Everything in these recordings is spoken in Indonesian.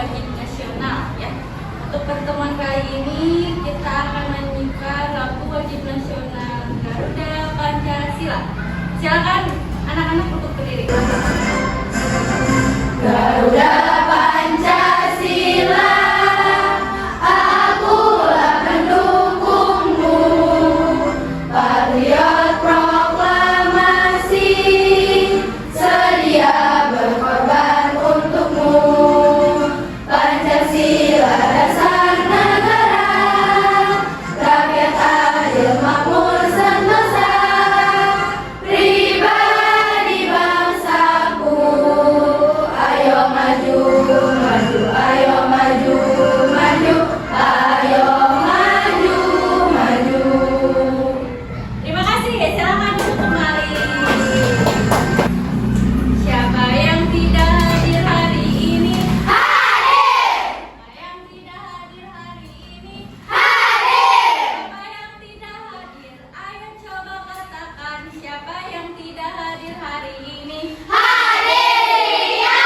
wajib nasional ya. Untuk pertemuan kali ini kita akan menyimak lagu wajib nasional Garuda Pancasila. Silakan anak-anak untuk berdiri. Garuda Pancasila, akulah pendukungmu, patriot proklamasi, sedia berkorban untukmu. Pancasila dasar negara, rakyat adil makmur sentosa, pribadi bangsaku. Ayo maju, maju, ayo maju, maju, ayo maju, maju. Terima kasih. Silakan duduk kembali. Siapa yang tidak hadir hari ini? Hadir! Siapa yang tidak hadir hari ini? Hadir! Siapa yang tidak hadir? Ayo coba katakan siapa yang tidak hadir hari ini? Hadir! Ya!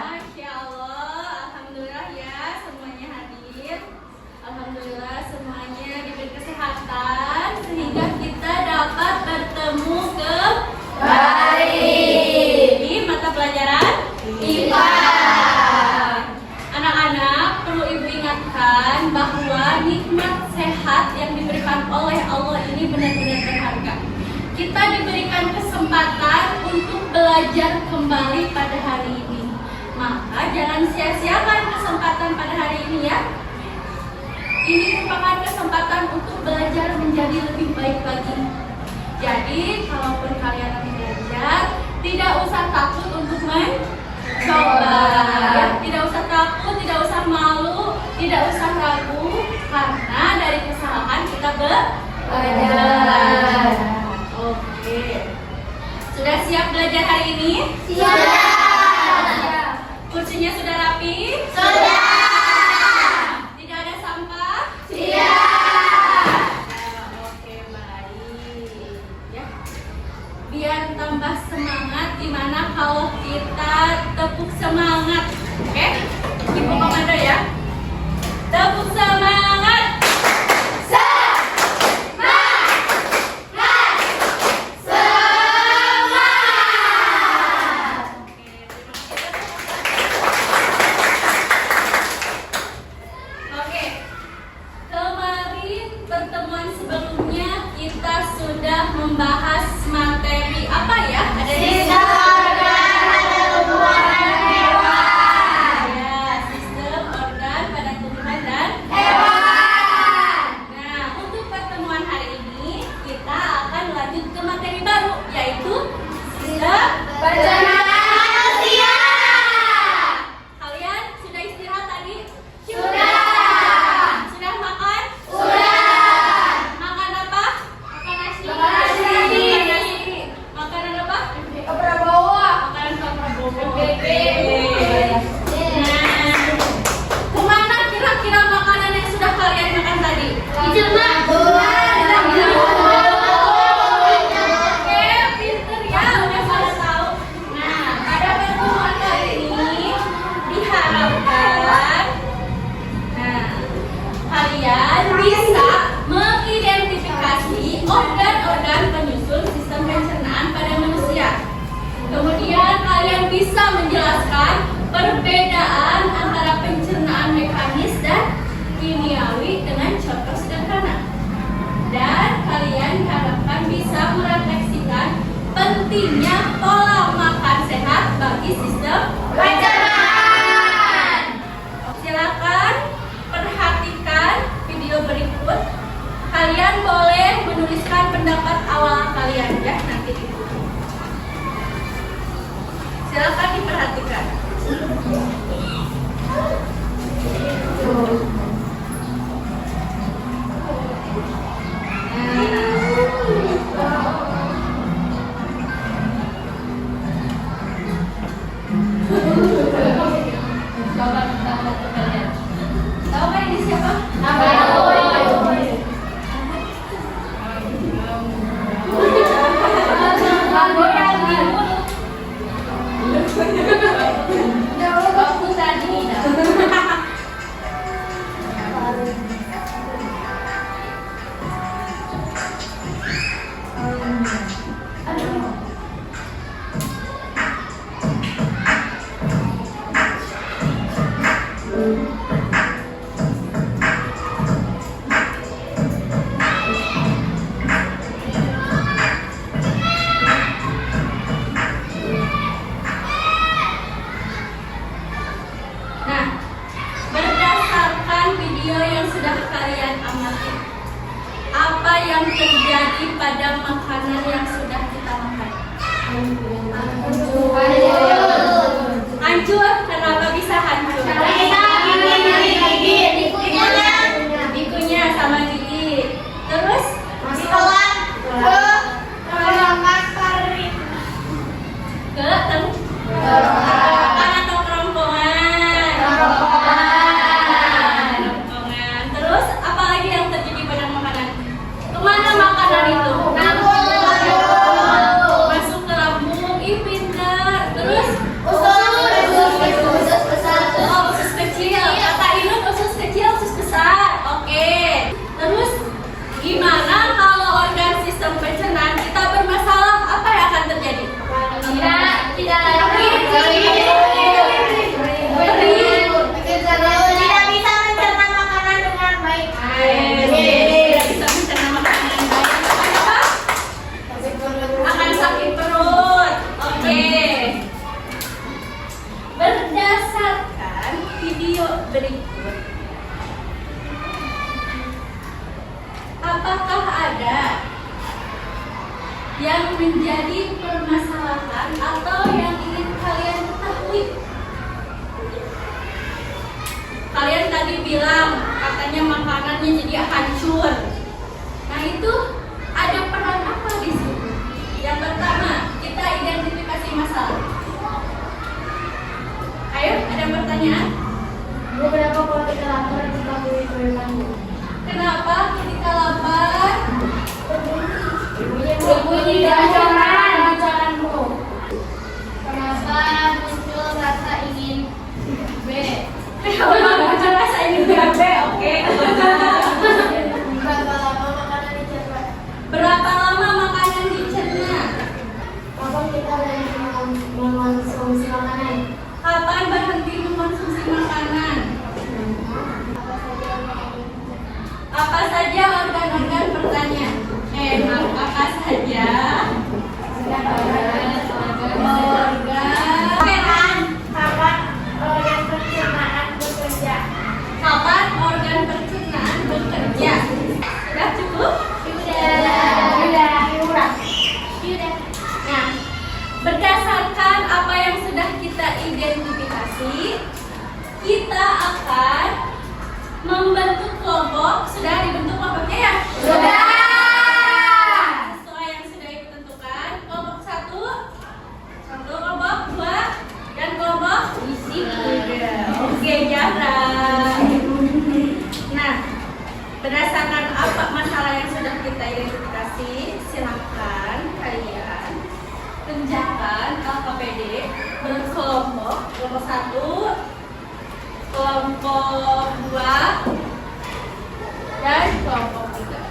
Masya Allah, alhamdulillah ya semuanya hadir. Alhamdulillah semuanya diberi kesehatan sehingga kita dapat bertemu kembali di mata pelajaran IPA. Anak-anak perlu ibu ingatkan bahwa nikmat sehat yang diberikan oleh Allah ini benar-benar berharga. Kita diberikan kesempatan untuk belajar kembali pada hari ini. Maka jangan sia-siakan kesempatan pada hari ini ya. Ini merupakan kesempatan untuk belajar menjadi lebih baik lagi. Jadi, kalaupun kalian lagi belajar, tidak usah takut untuk mencoba. Ya, tidak usah takut, tidak usah malu, tidak usah ragu, karena dari kesalahan kita belajar. Oke. Sudah siap belajar hari ini? Siap! Kursinya sudah rapi? Sudah! Tidak ada sampah? Siap! Oke, baik. Ya. Biar tambah semangat, gimana kalau kita tepuk semangat? Oke? Ibu komando ya. Tepuk semangat. Oke, kemarin pertemuan sebelumnya kita sudah membahas materi apa ya? Ada di Sistem organ pada tumbuhan dan hewan. Ya, sistem organ pada tumbuhan dan Hewan. Nah, untuk pertemuan hari ini kita akan lanjut ke materi baru, yaitu sistem Pencernaan manusia. Kalian sudah istirahat tadi? Sudah. Sudah makan? Sudah. Makan apa? Makan nasi. Makan nasi. Makan nasi. Makanan apa? Ke Prabowo. Makanan Pak Prabowo. PBB. Nah, kemana kira-kira makanan yang sudah kalian makan tadi? Dicerna. Oke, pinter ya, udah pada tahu. Nah, pada pertemuan kali ini diharapkan, nah, kalian bisa mengidentifikasi organ-organ penyusun sistem pencernaan pada manusia. Kemudian kalian bisa menjelaskan perbedaan antara pencernaan mekanis dan kimiawi dengan contoh sederhana. Dan kalian diharapkan bisa merefleksikan pentingnya pola makan sehat bagi sistem Pencernaan. Silakan perhatikan video berikut. Kalian boleh menuliskan pendapat awal kalian ya nanti di buku. Silakan diperhatikan. yang sudah kalian amati? Apa yang terjadi pada makanan yang sudah kita makan? Hancur. Kenapa bisa hancur? Dikunyah sama gigi. Terus ke tenggorokan atau kerongkongan. Kerongkongan. Terus apa lagi yang terjadi pada makanan? Kemana makanan itu? Masuk ke lambung. Ih, pintar. Terus usus kecil. Kata Inut usus kecil, usus besar. Oke. Terus gimana kalau organ sistem pencernaan kita bermasalah? Apa yang akan terjadi? Tidak bisa mencerna makanan dengan baik. Tidak bisa mencerna makanan dengan baik. Apa? Akan sakit perut. Oke. Berdasarkan video berikut, apakah ada yang menjadi permasalahan atau yang ingin kalian ketahui? Kalian tadi bilang katanya makanannya jadi hancur. Nah, itu ada peran apa di sini? Yang pertama, kita identifikasi masalah. Ayo, ada pertanyaan? Beberapa kalau kita lapar kita beli makan. Kenapa ketika lapar Berbunyi bocoranmu. Kenapa muncul rasa ingin B? kenapa muncul rasa ingin BAB? Oke. Berapa lama makanan dicerna? Berapa lama makanan dicerna? Kapan kita berhenti mengonsumsi makanan? Kapan berhenti mengkonsumsi makanan? Apa saja organ-organ bertanya? Apa saja organ? Kapan organ pencernaan bekerja? Kapan organ pencernaan bekerja? Sudah cukup? Sudah. Nah, berdasarkan apa yang sudah kita identifikasi, kita akan membentuk kelompok. Sudah dibentuk kelompoknya ya? Sudah. Sesuai yang sudah ditentukan. Kelompok 1, kelompok 2, dan kelompok 3. Oke, jarang. Nah, berdasarkan apa masalah yang sudah kita identifikasi, silakan kalian kerjakan LKPD berkelompok. Kelompok 1, kelompok 2, dan kelompok 3.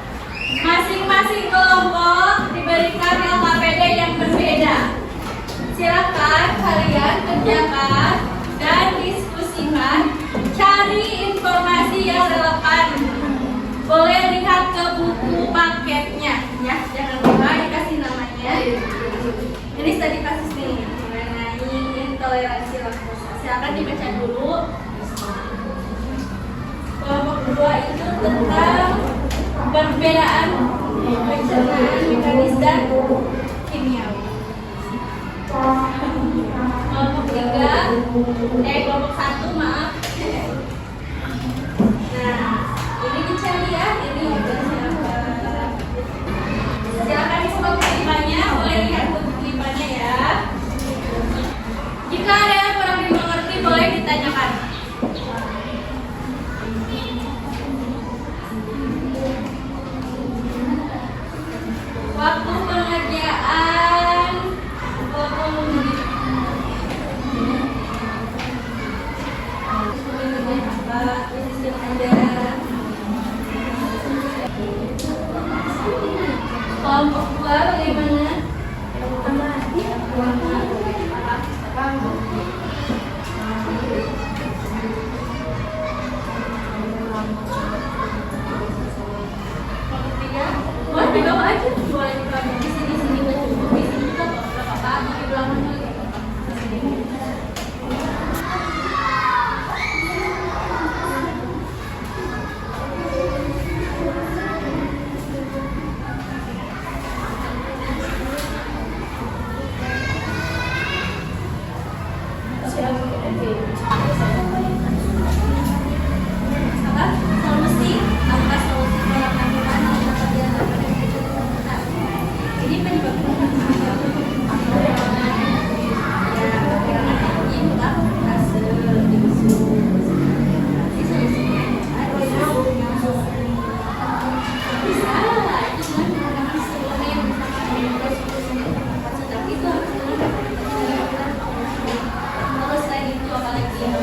Masing-masing kelompok diberikan LKPD yang berbeda. Silakan kalian kerjakan dan diskusikan, cari informasi yang relevan. Boleh lihat ke buku paketnya, ya. Jangan lupa dikasih namanya. Ini studi kasus nih mengenai intoleransi laktosa. Silakan dibaca dulu. Kelompok 2 itu tentang perbedaan pencernaan mekanis dan kimiawi. Kelompok 3, kelompok 1, maaf. Nah, ini dicari ya, ini juga silakan disimak buku-bukunya, boleh lihat buku-bukunya ya. Jika ada yang kurang dimengerti, boleh ditanyakan. Waktu pengerjaan 20 menit.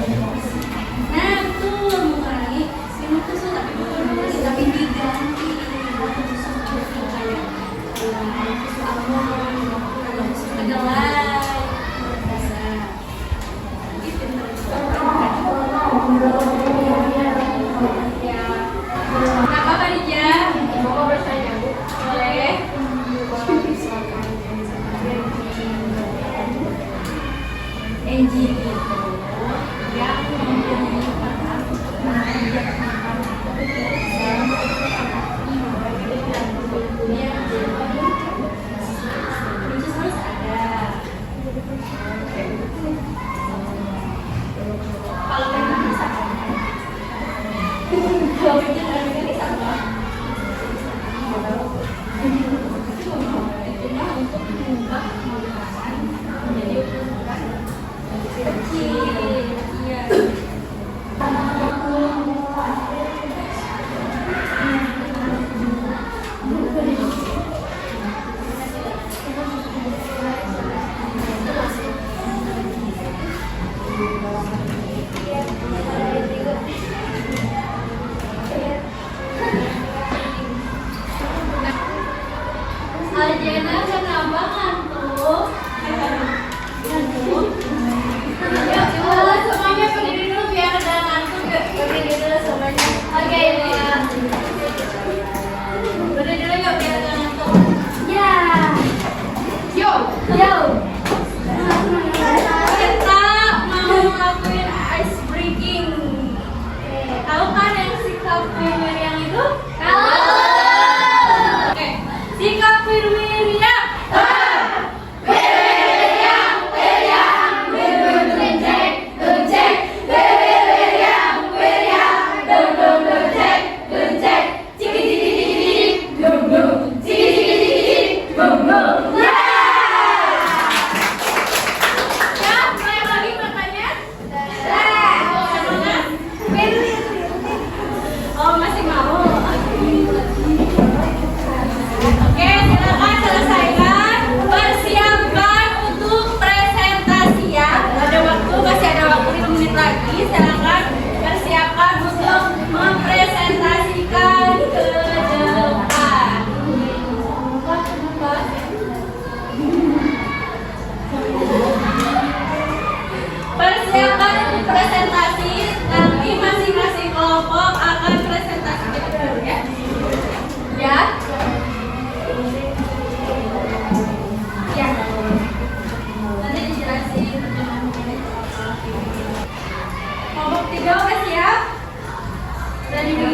Nah, betul mengurangi minum susu tapi bukan mengurangi tapi diganti kayak susu almond, susu kedelai, bisa. Gitu. Nah, apa Dija? Mau bertanya, Bu? Boleh. Engine itu yang mempunyai peran mengajak makan harus ada. Kalau memang bisa, kalau memang bisa itu mah untuk mengubah makanan menjadi ukuran kecil, iya. Aljana kenapa ngantuk? Ngantuk? Yuk, semuanya berdiri dulu biar ada ngantuk. Yuk, berdiri dulu semuanya. Oke, ya. Berdiri dulu yuk biar ada ngantuk. Ya. Yuk, yuk. Kita mau ngelakuin ice breaking. Tahu kan yang sikap yang itu? Tahu. Oke, sikap Wirwiriang.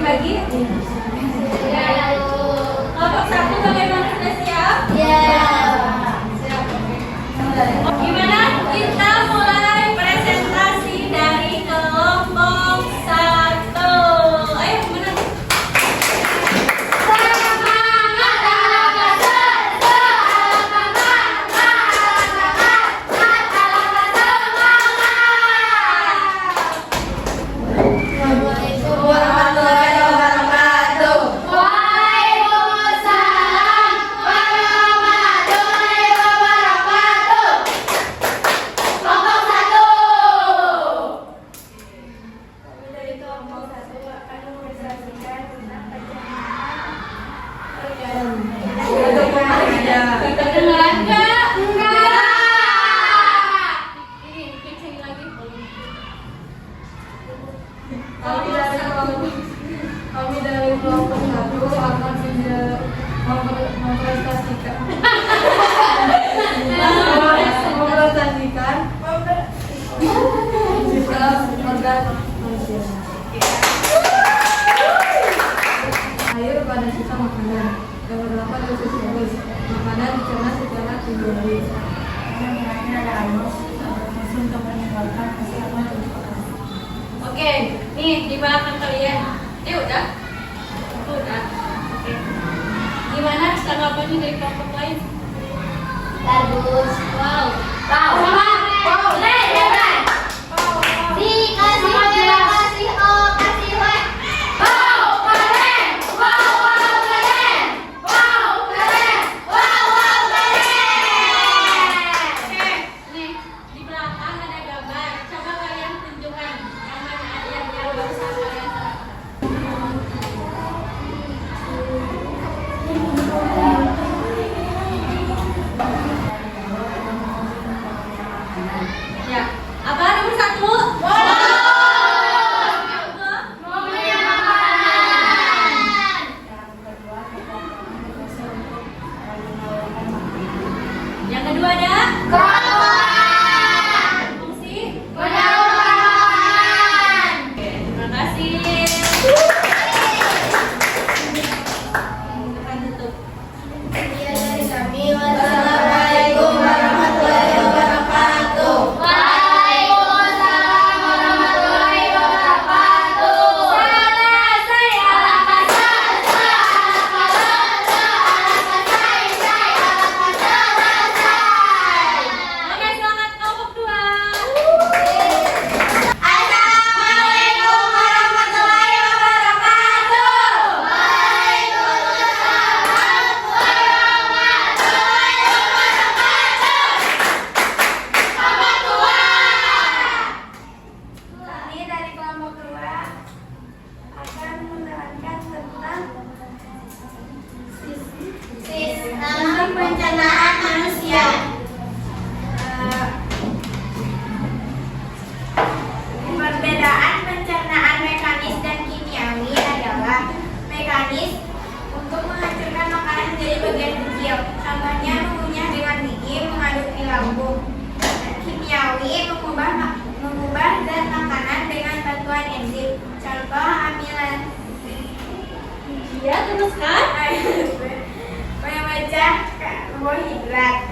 Bagi? Ya. Kelompok 1 bagaimana, sudah siap? Ya. Siap. Gimana? Kita mulai presentasi dari kelompok 1. Ayo, gimana? Kedengeran nggak? Enggak. Ini kecil lagi. Kami dari kelompok 1 akan mempresentasikan sikap organ manusia. Air pada sisa makanan. Yang berdasarkan dosis halus. Makanan dicerna secara simbolis. Oke, nih di belakang kalian. Udah? Udah. Oke. Gimana tanggapannya dari kelompok lain? Bagus. Wow. Wow. Wow. Dikasih merah, kasih O, kasih W. Wow, keren. Wow, wow, keren. Wow, keren. Wow, wow, keren. Oke, nih di belakang ada gambar. Coba kalian tunjukkan. Ya, teruskan. Membaca karbohidrat.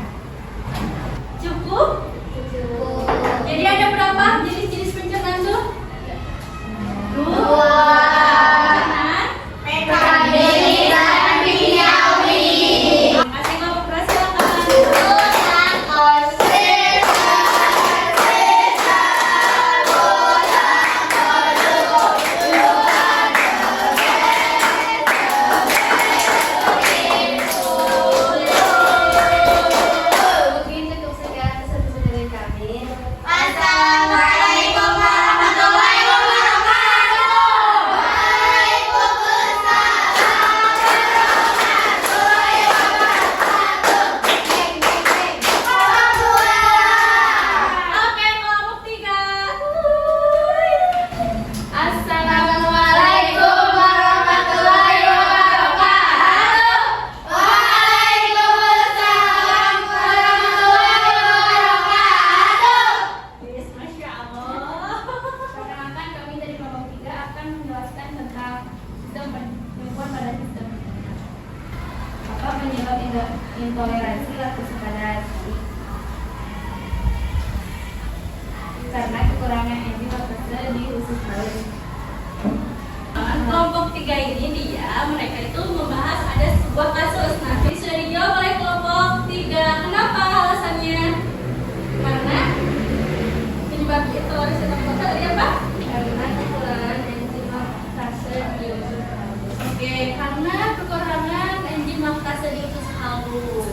Cukup. Jadi ada berapa jenis-jenis pencernaan tuh? Dua. Mekanis dan kimiawi. Masih kelompok keras silakan. Mungkin cukup sekian pesan-pesan dari kami. Assalamualaikum warahmatullahi wabarakatuh. Oke, kelompok 3. Assalamualaikum warahmatullahi wabarakatuh. Waalaikumsalam warahmatullahi wabarakatuh. Yes, Masya Allah. Perkenalkan, kami dari kelompok 3 akan menjelaskan tentang sistem penipuan pada sistem. Apa penyebab intoleransi laktosi? Karena kekurangan enzim laktose di usus halus. Kelompok 3 ini mereka itu membahas ada sebuah kasus. Nah, ini sudah dijawab oleh kelompok 3. Kenapa alasannya? Karena penyebab intoleransi laktose tadi apa? Karena kekurangan enzim laktase di usus halus. Oke, karena kekurangan enzim laktase di usus halus.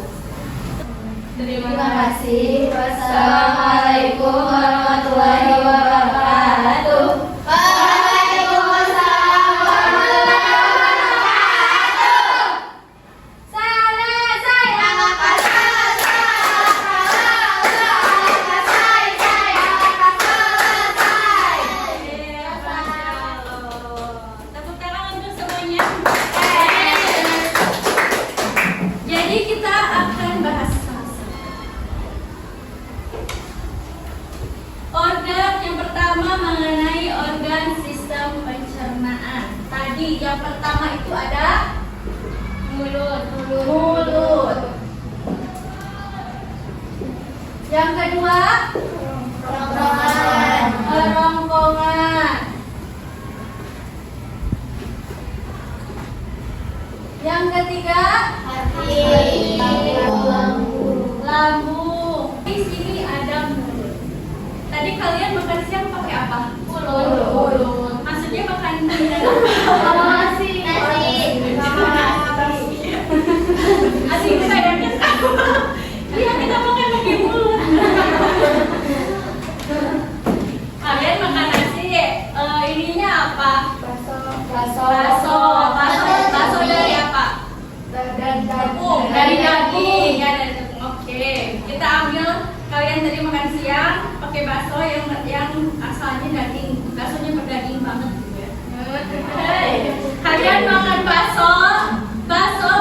Terima kasih. Wassalamualaikum warahmatullahi wabarakatuh. Waalaikumsalam warahmatullahi wabarakatuh. Selesai. Apakah selesai? Tepuk tangan untuk semuanya. Jadi kita akan bahas organ yang pertama mengenai organ sistem pencernaan. Tadi yang pertama itu ada mulut. Yang kedua kerongkongan. Yang ketiga lambung. Di sini ada mulut. Tadi kalian makan siang pakai apa? Mulut. Maksudnya makan nasi. Asik kita yakin. Iya, kita makan pakai mulut. Kalian makan nasi, ininya apa? Bakso dari apa? Tepung. Dari daging. Ya, dari tepung. Oke. Kita ambil kalian tadi makan siang pakai bakso yang asalnya daging. Baksonya berdaging banget gitu ya. Kalian makan bakso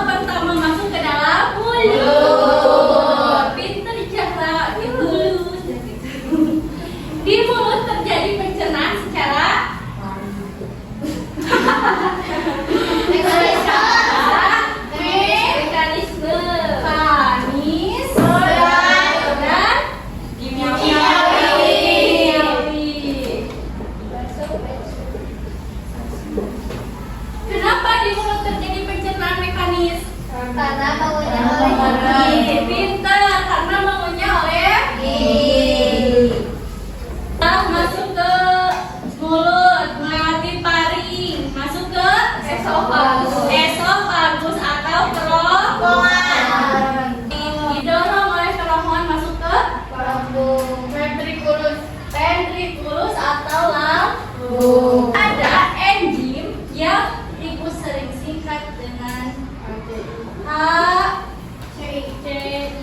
pertama masuk ke dalam mulut. Pinter cara di mulut. Di mulut terjadi pencernaan secara mekanisme panis dan kimiawi. Kenapa di mulut terjadi pencernaan mekanis? Karena mengunyah oleh gigi. Pintar, karena mengunyah oleh kita masuk ke mulut melewati paring, masuk ke esofagus atau kerongkongan. Didorong oleh kerongkongan masuk ke ventriculus atau lambung. Ada enzim yang sering singkat dengan HCCI.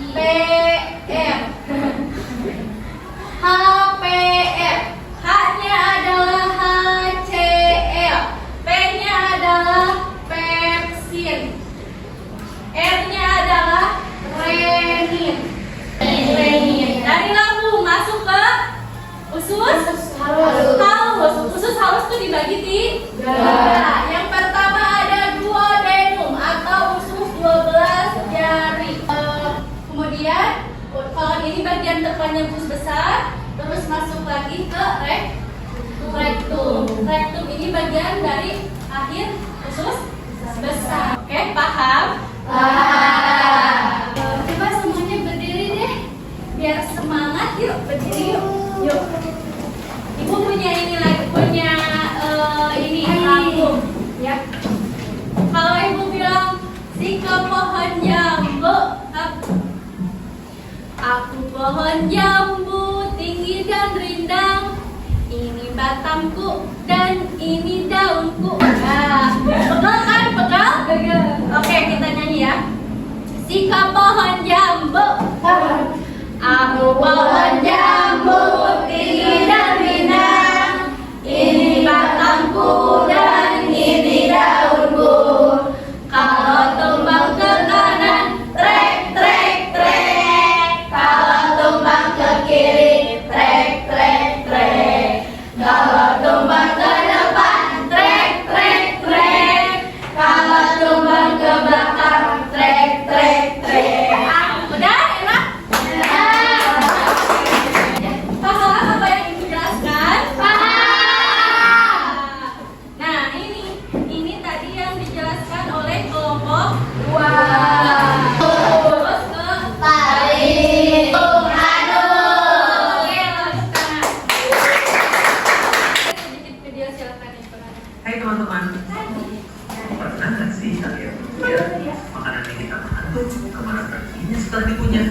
sepanjang pus besar, terus masuk lagi ke rektum. Rektum ini bagian dari akhir usus besar. Oke, paham? Coba semuanya berdiri deh, biar semangat. Yuk berdiri yuk. Ibu punya ini lagi, punya ini lambung. Ya. Kalau ibu bilang Zika pohon jambu, aku pohon jambu tinggi dan rindang. Ini batangku dan ini daunku. Nah, pegal kan? Pegal? Oke, kita nyanyi ya. Zika pohon jambu, aku pohon jambu tinggi dan rindang. Ini batangku dan ini daunku. Kalau tumbang ke kanan, trek trek trek. Kalau tumbang ke kiri, trek trek trek. Kalau tumbang ke depan, trek trek trek. Kalau tumbang ke belakang, trek trek trek. Udah enak? Paham apa yang ibu jelaskan? Paham. Nah ini tadi yang dijelaskan oleh kelompok 2. Terus ke tarik adu. Oke, lanjutkan. Sedikit video silakan yang pernah. Hai teman-teman, pernah nggak sih kalian lihat makanan yang kita makan tuh kemana perginya setelah dikunyah?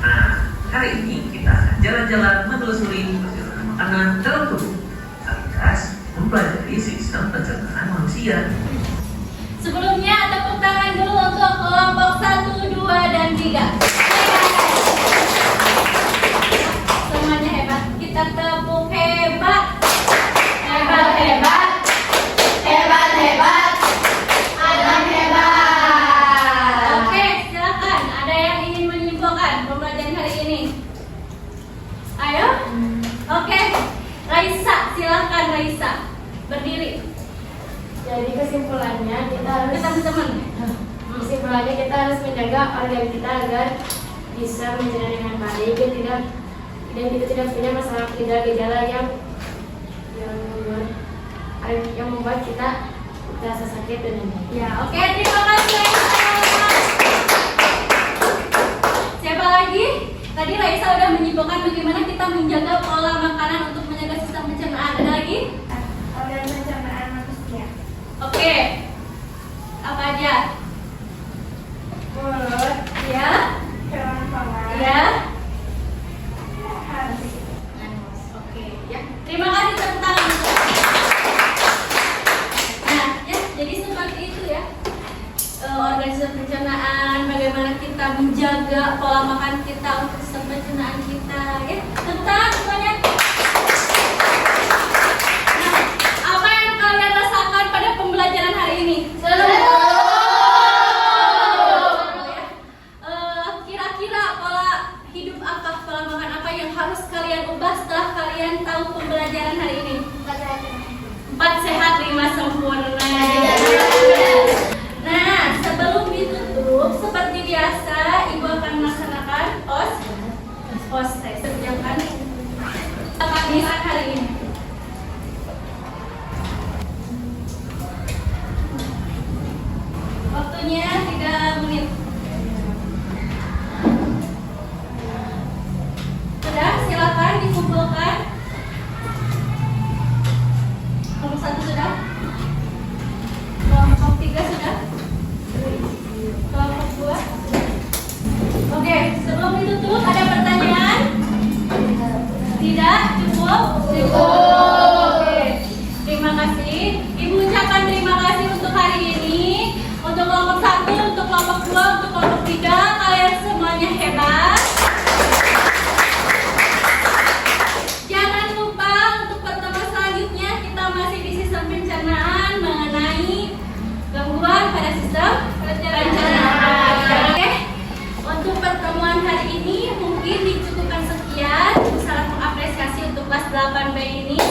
Nah, hari ini kita akan jalan-jalan menelusuri perjalanan makanan dalam tubuh alias mempelajari sistem pencernaan manusia. Sebelumnya tepuk tangan dulu untuk kelompok 1, 2, dan 3. Semuanya hebat. Kita tepuk hebat. Hebat, hebat. Hebat, hebat. Anak hebat. Oke, silakan. Ada yang ingin menyimpulkan pembelajaran hari ini? Ayo. Oke. Raisa, silakan Raisa. Berdiri. Jadi kesimpulannya kita harus menjaga organ kita agar bisa mencerna dengan baik dan kita tidak punya masalah gejala yang membuat kita merasa sakit dan lain-lain. Ya, oke, terima kasih Raisa. Siapa lagi? Tadi Raisa udah menyimpulkan bagaimana kita menjaga pola makanan untuk menjaga sistem pencernaan. Ada lagi? Organ pencernaan manusia. Oke. Apa aja? Mulut, Ya. kerongkongan, Ya. hati. Oke, ya. Terima kasih tepuk tangan. Nah, ya, jadi seperti itu ya. Organ sistem pencernaan, bagaimana kita menjaga pola makan kita untuk sistem pencernaan kita, ya. Tepuk tangan semuanya. Nah, apa yang kalian rasakan pada pembelajaran hari ini? Seru. Kira-kira pola hidup apa, pola makan apa yang harus kalian ubah setelah kalian tahu pembelajaran hari ini? 4 sehat, 5 sempurna. Nah, sebelum ditutup, seperti biasa, Ibu akan melaksanakan pos tes. Kerjakan pemeriksaan hari ini. Waktunya 3 menit. Sudah, silakan dikumpulkan. Kelompok 1 sudah? Kelompok 3 sudah? Kelompok 2? Oke, sebelum ditutup ada pertanyaan? Tidak? Cukup? Oke, terima kasih. Ibu ucapkan terima kasih untuk hari ini. Untuk kelompok 1, untuk kelompok 2, untuk kelompok 3, kalian semuanya hebat. Jangan lupa untuk pertemuan selanjutnya kita masih di sistem pencernaan mengenai gangguan pada sistem pencernaan. Oke, untuk pertemuan hari ini mungkin dicukupkan sekian. Salam mengapresiasi untuk kelas 8B ini.